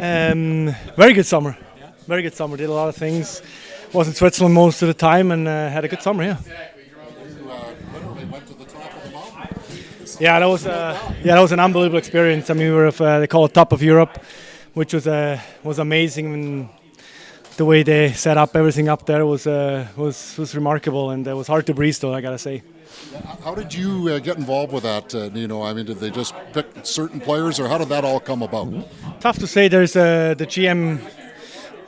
Very good summer. Very good summer. Did a lot of things. Was in Switzerland most of the time and had a good summer. Yeah. Literally went to the top of the mountain. Yeah, that was an unbelievable experience. I mean, we were they call it top of Europe, which was amazing. And the way they set up everything up there was remarkable, and it was hard to breathe. Though I gotta say. How did you get involved with that, Nino? I mean, did they just pick certain players, or how did that all come about? Tough to say. There's the GM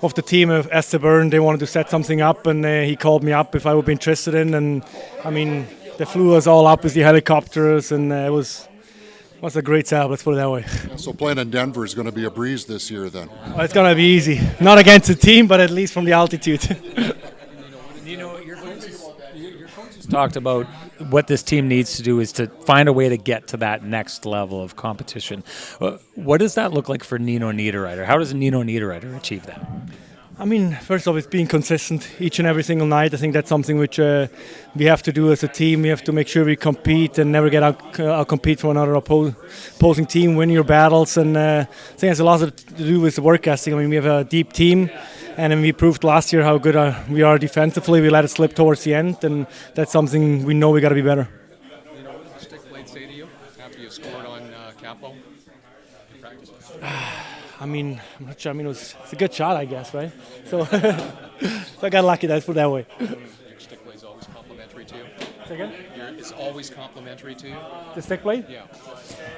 of the team of Esther Byrne. They wanted to set something up, and he called me up if I would be interested in. And I mean, they flew us all up with the helicopters, and it was a great setup. Let's put it that way. So playing in Denver is going to be a breeze this year, then. Well, it's gonna be easy. Not against the team, but at least from the altitude. Your coaches talked about what this team needs to do is to find a way to get to that next level of competition. What does that look like for Nino Niederreiter? How does Nino Niederreiter achieve that? I mean, first off, it's being consistent each and every single night. I think that's something which we have to do as a team. We have to make sure we compete and never get out-compete from another opposing team, win your battles. And I think it has a lot to do with the work ethic. I mean, we have a deep team, and we proved last year how good we are defensively. We let it slip towards the end, and that's something we know we got to be better. You know, what did the stick blade say to you after you scored on Capo in practice? I mean, I'm not sure. I mean, it's a good shot, I guess, right? So, so I got lucky. Let's put it that way. Your stick blade's always complimentary to you. Say again? It's always complimentary to you. The stick blade? Yeah.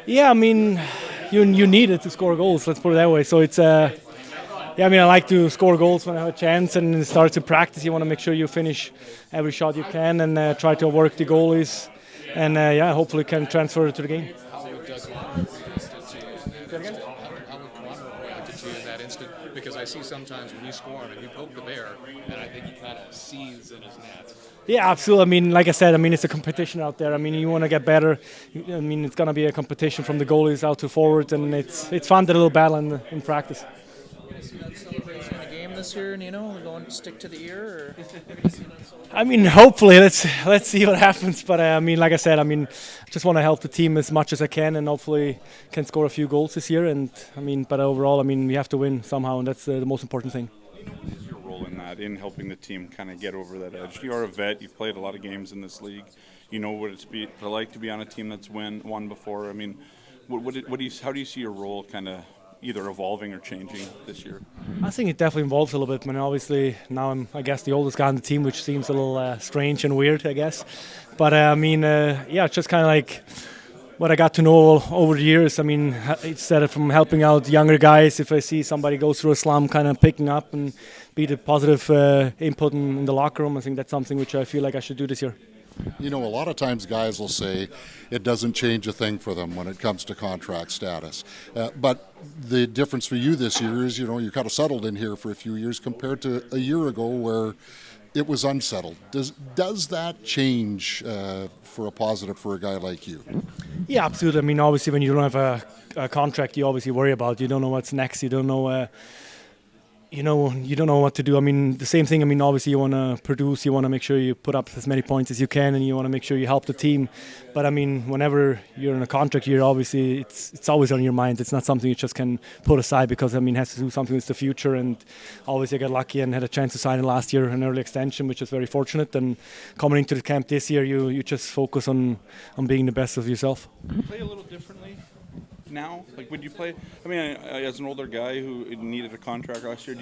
Yeah, I mean, you need it to score goals. Let's put it that way. So it's yeah, I mean, I like to score goals when I have a chance, and it starts to practice. You want to make sure you finish every shot you can, and try to work the goalies, and yeah, hopefully can transfer it to the game. How would Connor react to you in that instant? Because I see sometimes when you score him and you poke the bear, and I think he kind of sees in his net. Yeah, absolutely. I mean, like I said, I mean, it's a competition out there. I mean, you want to get better. I mean, it's going to be a competition from the goalies out to forwards, and it's fun, the little battle in practice. See that celebration in the game this year, Nino? We're going to stick to the ear, or? I mean, hopefully, let's see what happens. But I mean, like I said, I mean, I just want to help the team as much as I can, and hopefully can score a few goals this year. And I mean, but overall, I mean, we have to win somehow, and that's the most important thing. What is your role in that, in helping the team kind of get over that edge? You are a vet. You've played a lot of games in this league. You know what it's like to be on a team that's won before. I mean, how do you see your role kind of either evolving or changing this year? I think it definitely involves a little bit. I mean, obviously now I'm, I guess, the oldest guy on the team, which seems a little strange and weird, I guess. But I mean, yeah, it's just kind of like what I got to know over the years. I mean, instead of from helping out younger guys, if I see somebody go through a slump, kind of picking up and be the positive input in the locker room, I think that's something which I feel like I should do this year. You know, a lot of times guys will say it doesn't change a thing for them when it comes to contract status. But the difference for you this year is, you know, you're kind of settled in here for a few years compared to a year ago where it was unsettled. Does that change for a positive for a guy like you? Yeah, absolutely. I mean, obviously when you don't have a contract, you obviously worry about. You don't know what's next. You don't know. You don't know what to do. I mean, the same thing. I mean, obviously you want to produce, you want to make sure you put up as many points as you can, and you want to make sure you help the team. But I mean, whenever you're in a contract year, obviously it's always on your mind. It's not something you just can put aside because, I mean, it has to do something with the future. And obviously I got lucky and had a chance to sign it last year, an early extension, which was very fortunate. And coming into the camp this year, you just focus on being the best of yourself. Play a little differently now? Like, would you play? I mean, as an older guy who needed a contract last year,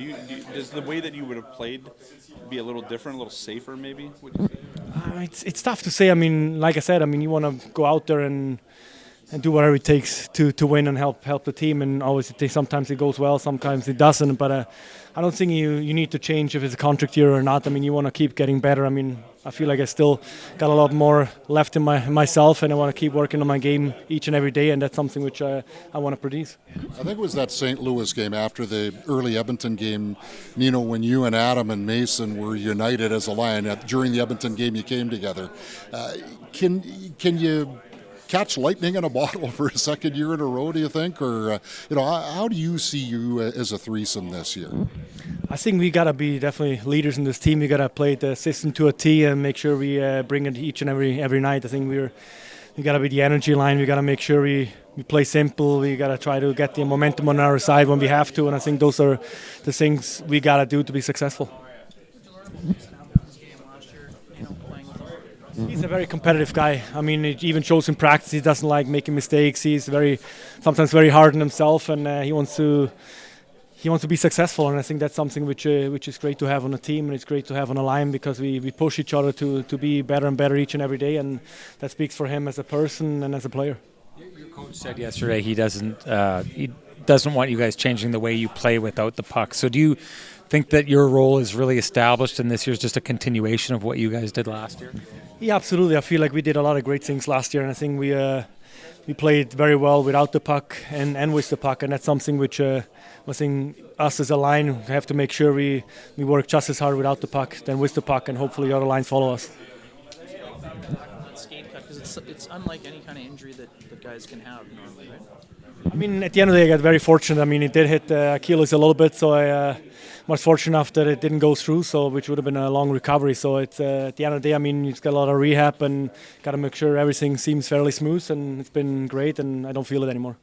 does the way that you would have played be a little different, a little safer, maybe? Would you say? It's tough to say. I mean, like I said, I mean, you want to go out there and do whatever it takes to win and help the team. And obviously, sometimes it goes well, sometimes it doesn't. But I don't think you need to change if it's a contract year or not. I mean, you want to keep getting better. I mean, I feel like I still got a lot more left in myself, and I want to keep working on my game each and every day, and that's something which I want to produce. I think it was that St. Louis game after the early Edmonton game, Nino, when you and Adam and Mason were united as a line. During the Edmonton game, you came together. Can you catch lightning in a bottle for a second year in a row, do you think? Or, you know, how do you see you as a threesome this year? I think we got to be definitely leaders in this team. We got to play the system to a T and make sure we bring it each and every night. I think we got to be the energy line. We got to make sure we we play simple. We gotta try to get the momentum on our side when we have to, and I think those are the things we gotta do to be successful. He's a very competitive guy. I mean, it even shows in practice. He doesn't like making mistakes. He's sometimes very hard on himself, and he wants to be successful. And I think that's something which is great to have on a team, and it's great to have on a line, because we push each other to be better and better each and every day, and that speaks for him as a person and as a player. Your coach said yesterday he doesn't want you guys changing the way you play without the puck. So do you think that your role is really established and this year's just a continuation of what you guys did last year? Yeah, absolutely. I feel like we did a lot of great things last year, and I think we played very well without the puck and with the puck, and that's something which I think us as a line have to make sure we work just as hard without the puck than with the puck, and hopefully the other lines follow us. Skate cut, because it's unlike any kind of injury that guys can have normally, right? I mean, at the end of the day, I got very fortunate. I mean, it did hit Achilles a little bit, so I was fortunate enough that it didn't go through, so which would have been a long recovery. So it's at the end of the day, I mean, you've got a lot of rehab and got to make sure everything seems fairly smooth, and it's been great, and I don't feel it anymore.